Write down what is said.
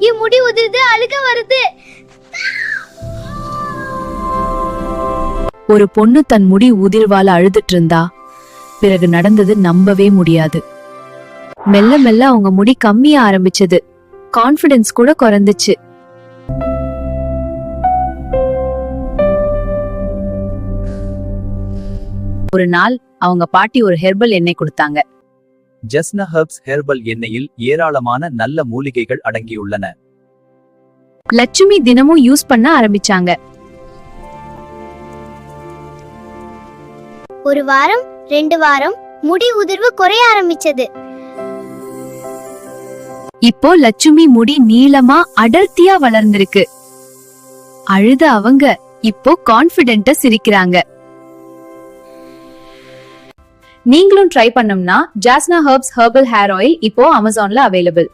என் முடி உதிருது, அழுக வருது. ஒரு பொண்ணு தன் முடி உதிர்வால அழுதுட்டு இருந்தா. பிறகு நடந்தது நம்பவே முடியாது. மெல்ல மெல்ல அவங்க முடி கம்மிய ஆரம்பிச்சது. கான்ஃபிடன்ஸ் கூட குறைந்துச்சு. ஒரு நாள் அவங்க பாட்டி ஒரு ஹெர்பல் எண்ணெய் கொடுத்தாங்க. ஜஸ்னா ஹெர்ப்ஸ் ஹெர்பல் எண்ணெயில் ஏராளமான நல்ல மூலிகைகள் அடங்கியுள்ளன. லட்சுமி தினமும் யூஸ் பண்ண ஆரம்பிச்சாங்க. ஒரு வாரம், 2 வாரம், முடி உதிர்வு குறைய ஆரம்பிச்சது. இப்போ லட்சுமி முடி நீளமா அடர்த்தியா வளர்ந்திருக்கு. அழுத அவங்க இப்போ கான்ஃபிடென்ட்டா சிரிக்கிறாங்க. நீங்களும் ட்ரை பண்ணோம்னா ஜாஸ்னா ஹெர்ப்ஸ் ஹெர்பல் ஹேர் ஆயில் இப்போ அமேசான்ல அவைலபிள்.